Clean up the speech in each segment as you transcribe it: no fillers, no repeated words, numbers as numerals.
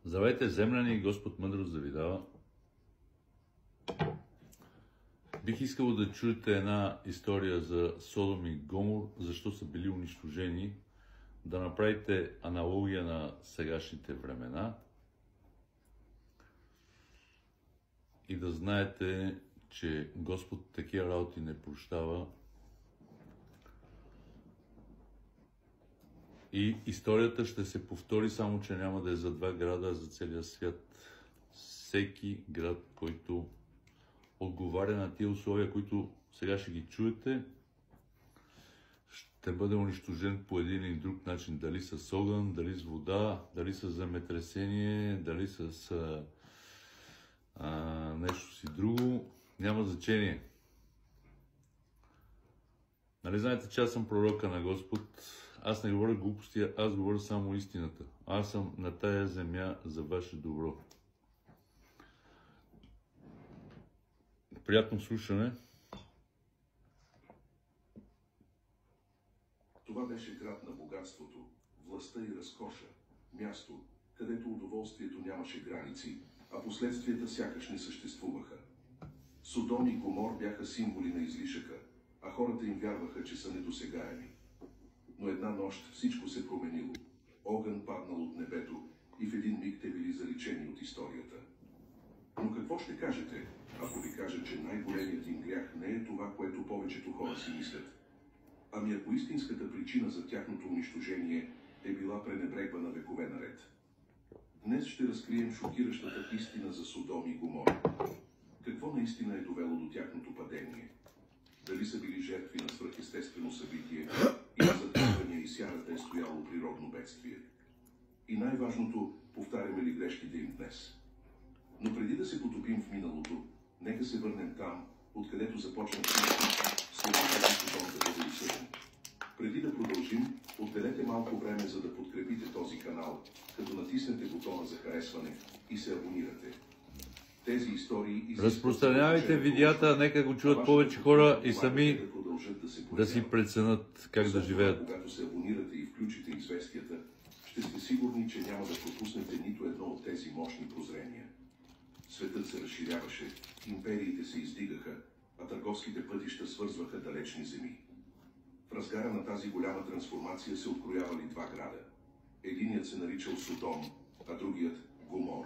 Здравейте, земляни, Господ мъдрост да ви дава. Бих искал да чуете една история за Содом и Гомор, защо са били унищожени, да направите аналогия на сегашните времена и да знаете, че Господ такива работи не прощава. И историята ще се повтори, само че няма да е за два града, а за целия свят. Всеки град, който отговаря на тия условия, които сега ще ги чуете, ще бъде унищожен по един или друг начин. Дали с огън, дали с вода, дали с земетресение, дали с нещо си друго. Няма значение. Нали знаете, че аз съм пророка на Господ? Аз не говоря глупости, аз говоря само истината. Аз съм на тая земя за ваше добро. Приятно слушане. Това беше град на богатството, властта и разкоша, място, където удоволствието нямаше граници, а последствията сякаш не съществуваха. Содом и Гомор бяха символи на излишъка, а хората им вярваха, че са недосегаеми. Но една нощ всичко се променило. Огън паднал от небето и в един миг те били заличени от историята. Но какво ще кажете, ако ви кажа, че най-големият им грях не е това, което повечето хора си мислят? Ами ако истинската причина за тяхното унищожение е била пренебрегвана векове наред. Днес ще разкрием шокиращата истина за Содом и Гомор. Какво наистина е довело до тяхното падение? Дали са били жертви на свръхестествено събитие, или затъпвания и сярата е стояло природно бедствие? И най-важното, повтаряме ли грешките им днес? Но преди да се потопим в миналото, нека се върнем там, откъдето започна следващия Содом да бъде осъден. Преди да продължим, отделете малко време, за да подкрепите този канал, като натиснете бутона за харесване и се абонирате. Тези истории... Разпространявайте видеята, нека го чуват повече хора и сами да си преценят как да живеят. Когато се абонирате и включите известията, ще сте сигурни, че няма да пропуснете нито едно от тези мощни прозрения. Светът се разширяваше, империите се издигаха, а търговските пътища свързваха далечни земи. В разгара на тази голяма трансформация се откроявали два града. Единият се наричал Содом, а другият Гомор.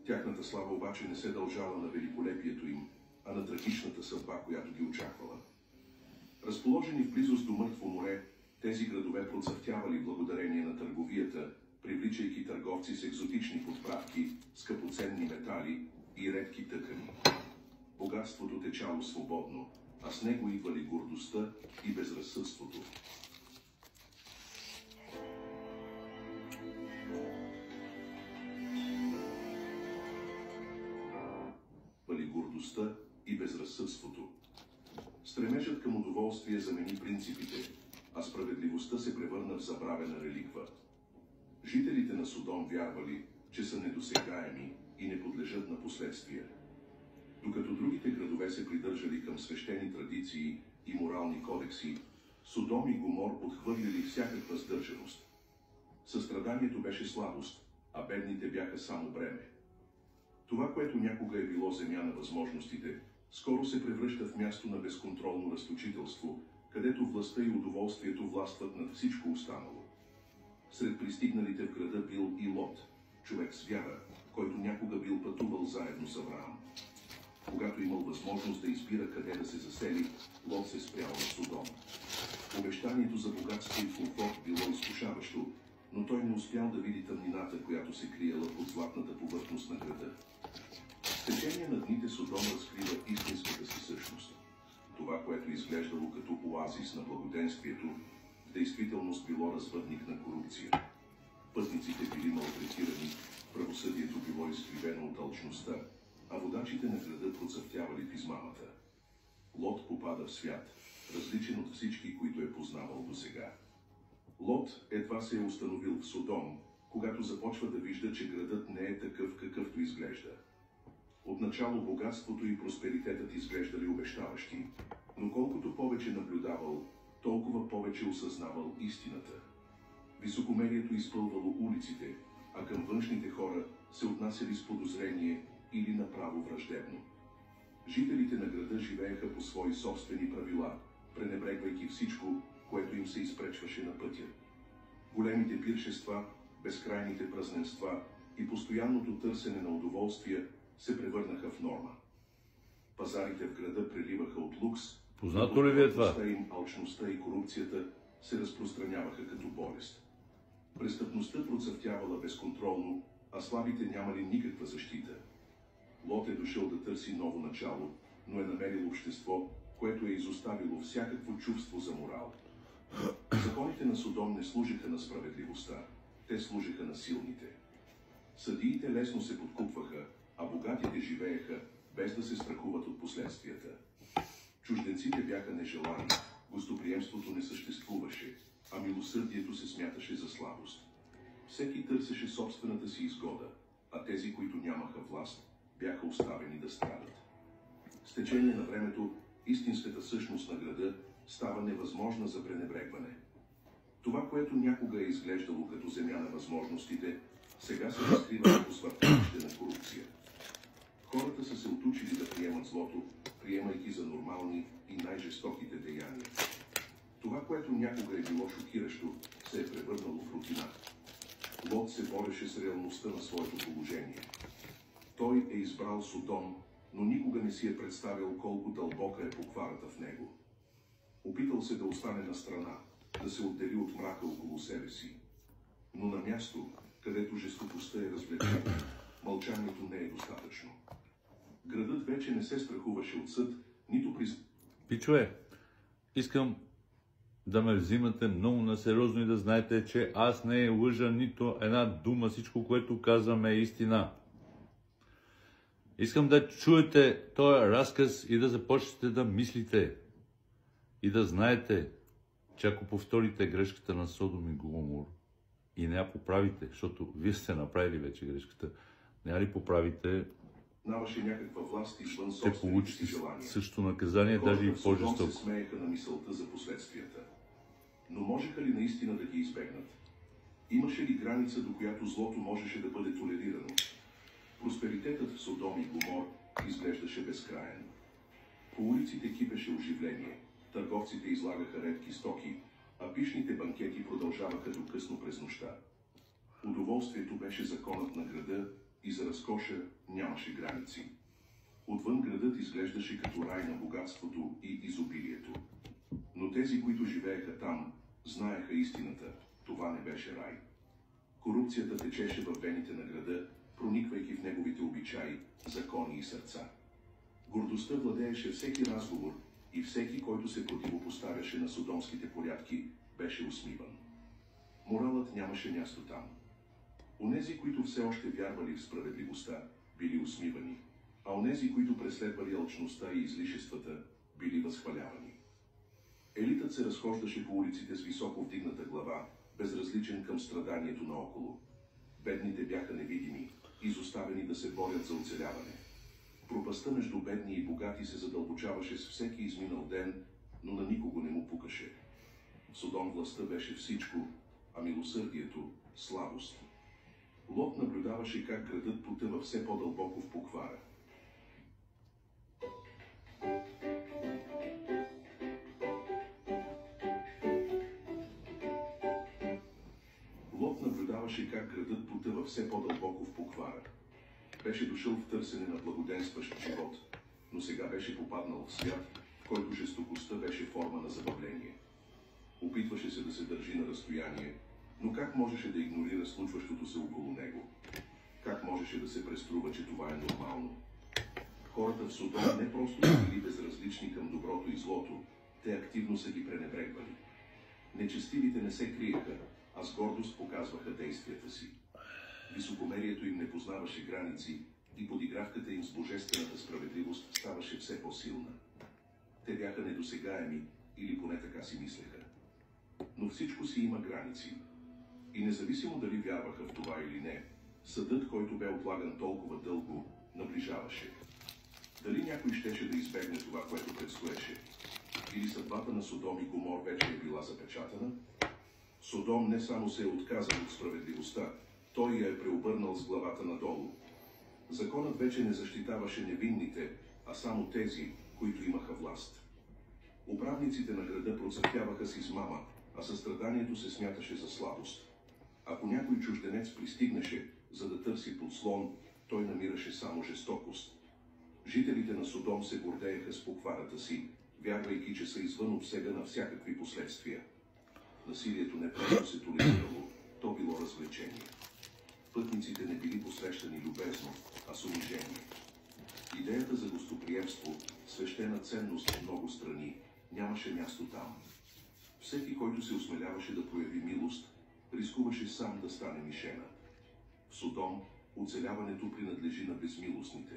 Тяхната слава обаче не се дължала на великолепието им, а на трагичната съдба, която ги очаквала. Разположени в близост до Мъртво море, тези градове процъфтявали благодарение на търговията, привличайки търговци с екзотични подправки, скъпоценни метали и редки тъкани. Богатството течало свободно, а с него идвали гордостта и безразсъдството. Гордостта и безразсъдството. Стремежът към удоволствие замени принципите, а справедливостта се превърна в забравена реликва. Жителите на Содом вярвали, че са недосегаеми и не подлежат на последствия. Докато другите градове се придържали към свещени традиции и морални кодекси, Содом и Гомор отхвърлили всякаква сдържаност. Състраданието беше слабост, а бедните бяха само бреме. Това, което някога е било земя на възможностите, скоро се превръща в място на безконтролно разточителство, където властта и удоволствието властват над всичко останало. Сред пристигналите в града бил и Лот, човек с вяра, който някога бил пътувал заедно с Авраам. Когато имал възможност да избира къде да се засели, Лот се спрял в Содом. Обещанието за богатство и комфорт било изкушаващо, но той не успял да види тъмнината, която се криела под златната повърхност на града. С течение на дните Содом разкрива истинската си същност. Това, което изглеждало като оазис на благоденствието, в действителност било развъдник на корупция. Пътниците били малтретирани, правосъдието било изкривено от алчността, а водачите на града процъфтявали в измамата. Лот попада в свят, различен от всички, които е познавал досега. Лот едва се е установил в Содом, когато започва да вижда, че градът не е такъв, какъвто изглежда. Отначало богатството и просперитетът изглеждали обещаващи, но колкото повече наблюдавал, толкова повече осъзнавал истината. Високомерието изпълвало улиците, а към външните хора се отнасяли с подозрение или направо враждебно. Жителите на града живееха по свои собствени правила, пренебрегвайки всичко, което им се изпречваше на пътя. Големите пиршества, безкрайните празненства и постоянното търсене на удоволствия се превърнаха в норма. Пазарите в града преливаха от лукс, Познато ли ви е това? Алчността и корупцията се разпространяваха като болест. Престъпността процъфтявала безконтролно, а слабите нямали никаква защита. Лот е дошъл да търси ново начало, но е намерил общество, което е изоставило всякакво чувство за морал. Законите на Содом не служиха на справедливостта, те служиха на силните. Съдиите лесно се подкупваха, а богатите живееха, без да се страхуват от последствията. Чужденците бяха нежелани, гостоприемството не съществуваше, а милосърдието се смяташе за слабост. Всеки търсеше собствената си изгода, а тези, които нямаха власт, бяха оставени да страдат. С течение на времето, истинската същност на града става невъзможна за пренебрегване. Това, което някога е изглеждало като земя на възможностите, сега се разкрива като свърталище на корупция. Хората са се отучили да приемат злото, приемайки за нормални и най-жестоките деяния. Това, което някога е било шокиращо, се е превърнало в рутина. Лот се бореше с реалността на своето положение. Той е избрал Содом, но никога не си е представил колко дълбока е покварата в него. Опитал се да остане на страна, да се отдели от мрака около себе си. Но на място, където жестокостта е развлечение, мълчанието не е достатъчно. Градът вече не се страхуваше от съд, нито при... Пичове, искам да ме взимате много насериозно и да знаете, че аз не лъжа нито една дума, всичко, което казвам е истина. Искам да чуете този разказ и да започнете да мислите и да знаете, че ако повторите грешката на Содом и Гомор и не я поправите, защото вие сте направили вече грешката, не я ли поправите, нямаше някаква власт извън ще получите също наказание, даже и по-жестоко. Хората в Содом се смееха на мисълта за последствията. Но можеха ли наистина да ги избегнат? Имаше ли граница, до която злото можеше да бъде толерирано? Просперитетът в Содом и Гомор изглеждаше безкраен. По улиците кипеше оживление, търговците излагаха редки стоки, а пишните банкети продължаваха до късно през нощта. Удоволствието беше законът на града и за разкоша нямаше граници. Отвън градът изглеждаше като рай на богатството и изобилието. Но тези, които живееха там, знаеха истината. Това не беше рай. Корупцията течеше във вените на града, прониквайки в неговите обичаи, закони и сърца. Гордостта владееше всеки разговор и всеки, който се противопоставяше на содомските порядки, беше усмиван. Моралът нямаше място там. Онези, които все още вярвали в справедливостта, били усмивани, а онези, които преследвали алчността и излишествата, били възхвалявани. Елитът се разхождаше по улиците с високо вдигната глава, безразличен към страданието наоколо. Бедните бяха невидими, изоставени да се борят за оцеляване. Пропастта между бедни и богати се задълбочаваше с всеки изминал ден, но на никого не му пукаше. В Содом властта беше всичко, а милосърдието – слабост. Лот наблюдаваше как градът потъва все по-дълбоко в поквара. Как градът потъва все по-дълбоко в поквара. Беше дошъл в търсене на благоденстващ живот, но сега беше попаднал в свят, в който жестокостта беше форма на забавление. Опитваше се да се държи на разстояние, но как можеше да игнорира случващото се около него? Как можеше да се преструва, че това е нормално? Хората в Содом не просто са били безразлични към доброто и злото, те активно са ги пренебрегвали. Нечестивите не се криеха, а с гордост показваха действията си. Високомерието им не познаваше граници и подигравката им с божествената справедливост ставаше все по-силна. Те бяха недосегаеми, или поне така си мислеха. Но всичко си има граници. И независимо дали вярваха в това или не, съдът, който бе отлаган толкова дълго, наближаваше. Дали някой щеше да избегне това, което предстоеше? Или съдбата на Содом и Гомор вече е била запечатана? Содом не само се е отказал от справедливостта, той я е преобърнал с главата надолу. Законът вече не защитаваше невинните, а само тези, които имаха власт. Управниците на града процъфтяваха с измама, а състраданието се смяташе за слабост. Ако някой чужденец пристигнеше, за да търси подслон, той намираше само жестокост. Жителите на Содом се гордееха с покварата си, вярвайки, че са извън обсега на всякакви последствия. Насилието не просто се толерирало, то било развлечение. Пътниците не били посрещани любезно, а с унижение. Идеята за гостоприемство, свещена ценност в много страни, нямаше място там. Всеки, който се осмеляваше да прояви милост, рискуваше сам да стане мишена. В Содом оцеляването принадлежи на безмилостните.